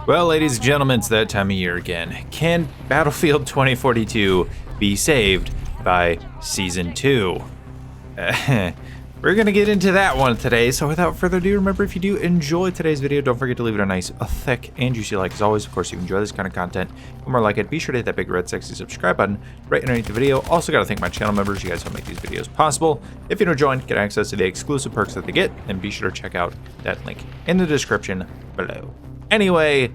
Well, ladies and gentlemen, it's that time of year again. Can Battlefield 2042 be saved by Season 2? We're going to get into that one today, so without further ado, remember, if you do enjoy today's video, don't forget to leave it a nice, thick, and juicy like. As always, of course, if you enjoy this kind of content, and more like it, be sure to hit that big red sexy subscribe button right underneath the video. Also, got to thank my channel members. You guys help make these videos possible. If you don't join, get access to the exclusive perks that they get, and be sure to check out that link in the description below. Anyway,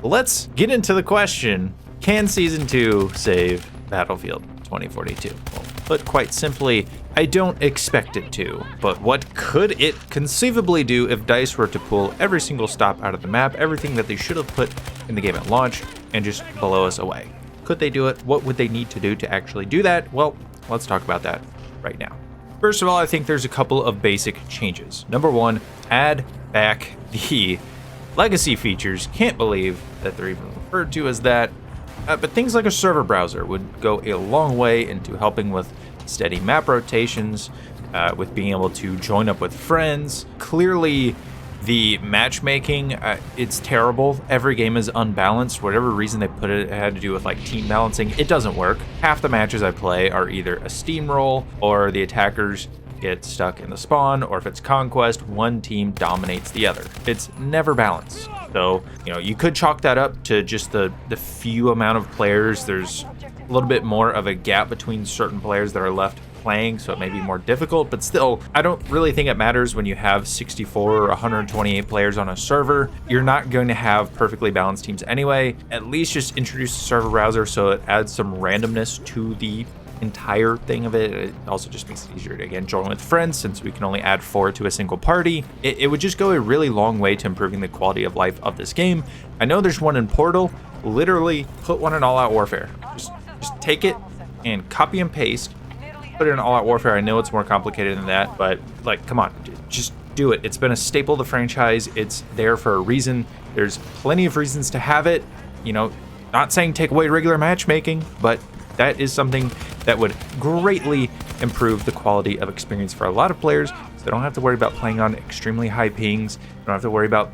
let's get into the question. Can Season 2 save Battlefield 2042? Well, put quite simply, I don't expect it to. But what could it conceivably do if DICE were to pull every single stop out of the map, everything that they should have put in the game at launch, and just blow us away? Could they do it? What would they need to do to actually do that? Well, let's talk about that right now. First of all, I think there's a couple of basic changes. Number one, add back the legacy features. Can't believe that they're even referred to as that. But things like a server browser would go a long way into helping with steady map rotations, with being able to join up with friends. Clearly, the matchmaking, it's terrible. Every game is unbalanced. Whatever reason they put it, it had to do with like team balancing. It doesn't work. Half the matches I play are either a steamroll or the attackers get stuck in the spawn, or if it's conquest, one team dominates the other. It's never balanced. So, you could chalk that up to just the few amount of players. There's a little bit more of a gap between certain players that are left playing, so it may be more difficult, but still, I don't really think it matters when you have 64 or 128 players on a server. You're not going to have perfectly balanced teams anyway. At least just introduce a server browser so it adds some randomness to the entire thing of it. It also just makes it easier to, again, join with friends, since we can only add 4 to a single party. It would just go a really long way to improving the quality of life of this game. I know there's one in Portal. Literally put one in All Out Warfare. Just take it and copy and paste, put it in All Out Warfare. I know it's more complicated than that, but like, come on, just do it. It's been a staple of the franchise. It's there for a reason. There's plenty of reasons to have it. Not saying take away regular matchmaking, but that is something that would greatly improve the quality of experience for a lot of players, so they don't have to worry about playing on extremely high pings. They don't have to worry about,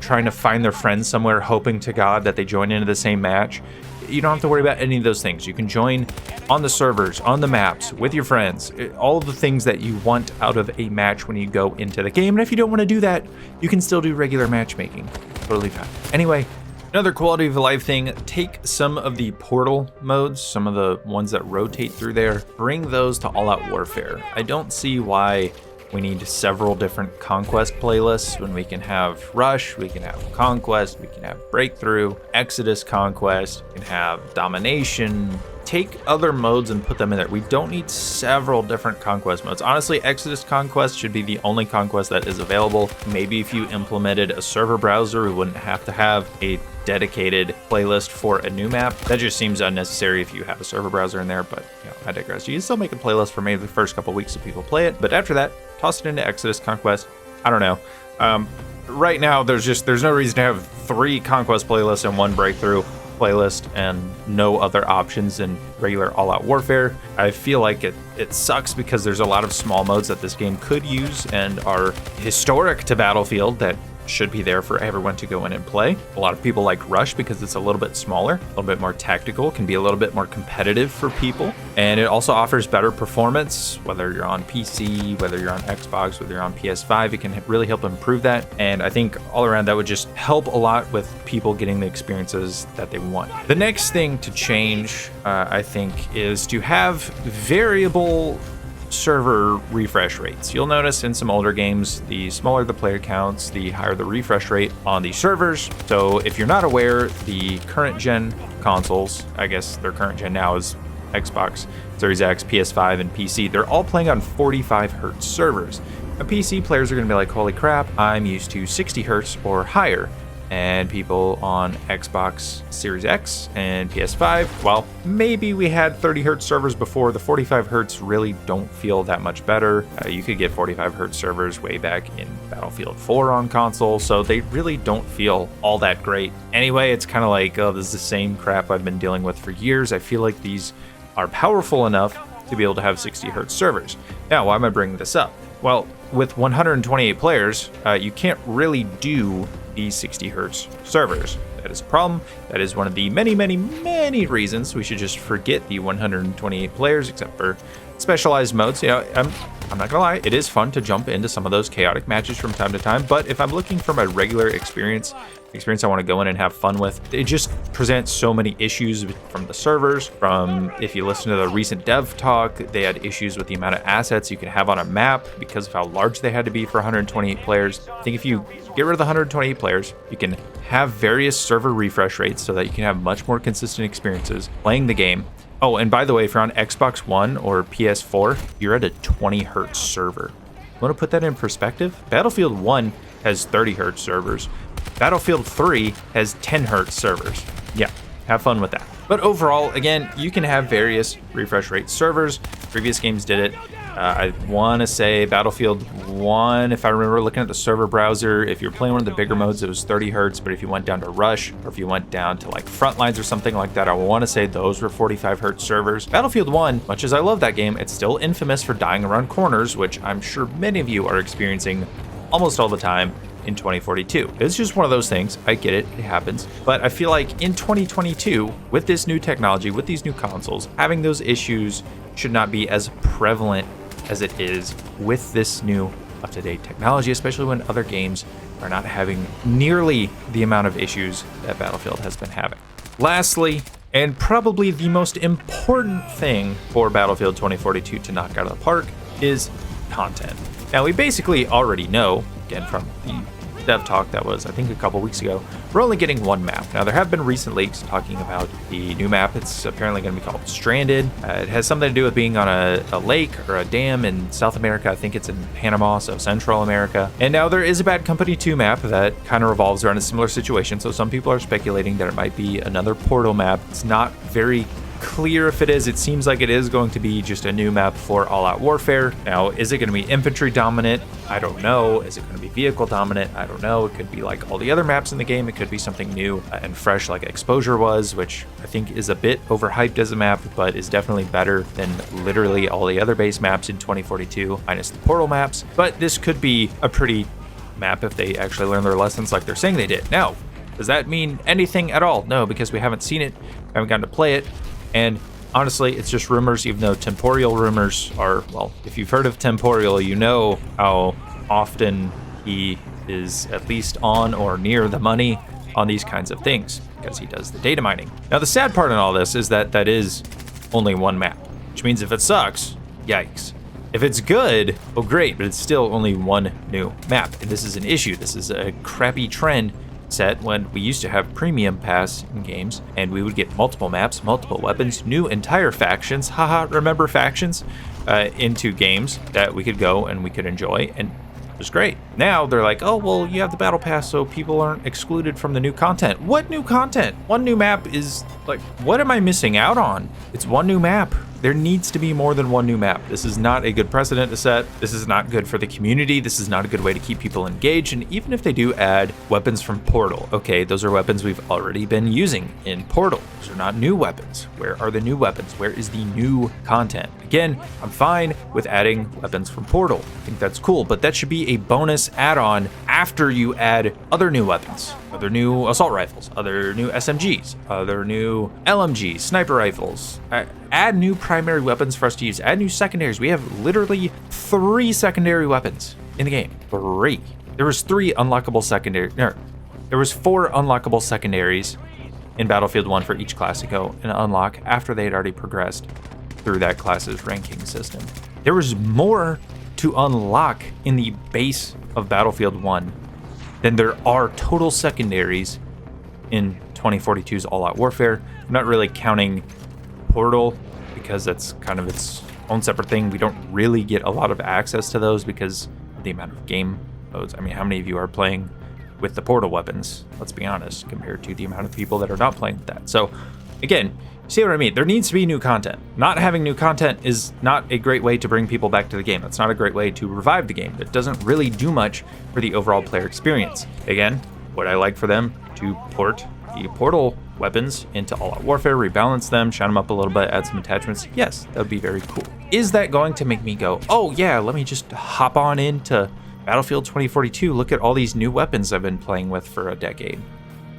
trying to find their friends somewhere, hoping to God that they join into the same match. You don't have to worry about any of those things. You can join on the servers, on the maps, with your friends, all the things that you want out of a match when you go into the game. And if you don't want to do that, you can still do regular matchmaking. Totally fine. Anyway, another quality of life thing, take some of the Portal modes, some of the ones that rotate through there, bring those to All Out Warfare. I don't see why we need several different Conquest playlists when we can have Rush, we can have Conquest, we can have Breakthrough, Exodus Conquest, we can have Domination. Take other modes and put them in there. We don't need several different Conquest modes. Honestly, Exodus Conquest should be the only Conquest that is available. Maybe if you implemented a server browser, we wouldn't have to have a dedicated playlist for a new map. That just seems unnecessary if you have a server browser in there, but I digress. You can still make a playlist for maybe the first couple weeks if people play it, but after that, toss it into Exodus Conquest. I don't know. Right now, there's no reason to have 3 Conquest playlists and 1 Breakthrough playlist and no other options in regular All Out Warfare. I feel like it sucks because there's a lot of small modes that this game could use and are historic to Battlefield that should be there for everyone to go in and play. A lot of people like Rush because it's a little bit smaller, a little bit more tactical, can be a little bit more competitive for people, and it also offers better performance, whether you're on PC, whether you're on Xbox, whether you're on PS5. It can really help improve that, and I think all around that would just help a lot with people getting the experiences that they want. The next thing to change, I think, is to have variable server refresh rates. You'll notice in some older games, the smaller the player counts, the higher the refresh rate on the servers. So if you're not aware, the current gen consoles, I guess their current gen now is Xbox Series X, PS5, and PC. They're all playing on 45 hertz servers. Now, PC players are going to be like, holy crap, I'm used to 60 hertz or higher. And people on Xbox Series X and PS5, well, maybe we had 30 hertz servers before. The 45 hertz really don't feel that much better. You could get 45 hertz servers way back in Battlefield 4 on console, so they really don't feel all that great. Anyway, it's kind of like, oh, this is the same crap I've been dealing with for years. I feel like these are powerful enough to be able to have 60 hertz servers. Now, why am I bringing this up? Well, with 128 players, you can't really do the 60 hertz servers. That is a problem. That is one of the many reasons we should just forget the 128 players, except for specialized modes. You know, I'm not gonna lie, it is fun to jump into some of those chaotic matches from time to time, but if I'm looking from a regular experience I want to go in and have fun with, it just presents so many issues from the servers. From, if you listen to the recent dev talk, they had issues with the amount of assets you can have on a map because of how large they had to be for 128 players. I think if you get rid of the 128 players, you can have various server refresh rates so that you can have much more consistent experiences playing the game. Oh, and by the way, if you're on Xbox One or PS4, you're at a 20 hertz server. Want to put that in perspective? Battlefield 1 has 30 hertz servers. Battlefield 3 has 10 hertz servers. Yeah, have fun with that. But overall, again, you can have various refresh rate servers. Previous games did it. I want to say Battlefield 1, if I remember looking at the server browser, if you're playing one of the bigger modes, it was 30 hertz, but if you went down to Rush, or if you went down to like Frontlines or something like that, I want to say those were 45 hertz servers. Battlefield 1, much as I love that game, it's still infamous for dying around corners, which I'm sure many of you are experiencing almost all the time in 2042. It's just one of those things. I get it, it happens. But I feel like in 2022, with this new technology, with these new consoles, having those issues should not be as prevalent as it is with this new up-to-date technology, especially when other games are not having nearly the amount of issues that Battlefield has been having. Lastly, and probably the most important thing for Battlefield 2042 to knock out of the park, is content. Now, we basically already know, again from the dev talk that was, I think, a couple weeks ago, we're only getting one map. Now, there have been recent leaks talking about the new map. It's apparently going to be called Stranded. It has something to do with being on a lake or a dam in South America. I think it's in Panama, so Central America. And now there is a Bad Company 2 map that kind of revolves around a similar situation. So some people are speculating that it might be another Portal map. It's not very clear if it is. It seems like it is going to be just a new map for all-out warfare. Now, is it going to be infantry dominant? I don't know. Is it going to be vehicle dominant? I don't know. It could be like all the other maps in the game. It could be something new and fresh like Exposure was, which I think is a bit overhyped as a map, but is definitely better than literally all the other base maps in 2042, minus the Portal maps. But this could be a pretty map if they actually learn their lessons like they're saying they did. Now, does that mean anything at all? No, because we haven't seen it, haven't gotten to play it. And honestly, it's just rumors, even though Temporyal rumors are, well, if you've heard of Temporyal, you know how often he is at least on or near the money on these kinds of things, because he does the data mining. Now, the sad part in all this is that that is only one map, which means if it sucks, yikes. If it's good, well, great, but it's still only one new map. And this is an issue. This is a crappy trend set when we used to have premium pass in games and we would get multiple maps, multiple weapons, new entire factions, haha, remember factions, into games that we could go and we could enjoy, and it was great. Now they're like, oh, well, you have the battle pass so people aren't excluded from the new content. What new content? One new map is like, what am I missing out on? It's one new map. There needs to be more than one new map. This is not a good precedent to set. This is not good for the community. This is not a good way to keep people engaged. And even if they do add weapons from Portal, okay, those are weapons we've already been using in Portal. Those are not new weapons. Where are the new weapons? Where is the new content? Again, I'm fine with adding weapons from Portal. I think that's cool, but that should be a bonus add-on after you add other new weapons, other new assault rifles, other new SMGs, other new LMGs, sniper rifles. Add new primary weapons for us to use. Add new secondaries. We have literally 3 secondary weapons in the game. 3. There was 3 unlockable secondary. No, there was 4 unlockable secondaries in Battlefield 1 for each class to go and unlock after they had already progressed through that class's ranking system. There was more to unlock in the base of Battlefield 1 than there are total secondaries in 2042's All-Out Warfare. I'm not really counting Portal because that's kind of its own separate thing. We don't really get a lot of access to those because of the amount of game modes. I mean, how many of you are playing with the Portal weapons? Let's be honest, compared to the amount of people that are not playing with that. So again, see what I mean? There needs to be new content. Not having new content is not a great way to bring people back to the game. That's not a great way to revive the game. It doesn't really do much for the overall player experience. Again, would I like for them to port the Portal weapons into All-Out Warfare, rebalance them, shine them up a little bit, add some attachments? Yes, that would be very cool. Is that going to make me go, oh yeah, let me just hop on into Battlefield 2042, look at all these new weapons I've been playing with for a decade.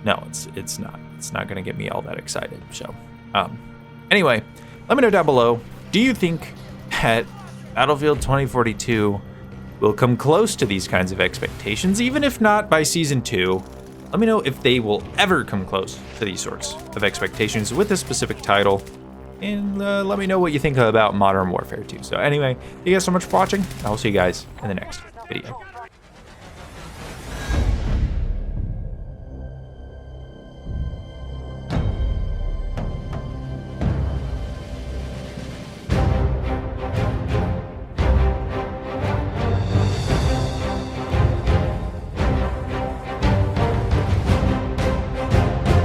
No, it's not. It's not going to get me all that excited. So, anyway, let me know down below. Do you think that Battlefield 2042 will come close to these kinds of expectations, even if not by Season 2? Let me know if they will ever come close to these sorts of expectations with this specific title. And let me know what you think about Modern Warfare 2. So anyway, thank you guys so much for watching. I'll see you guys in the next video.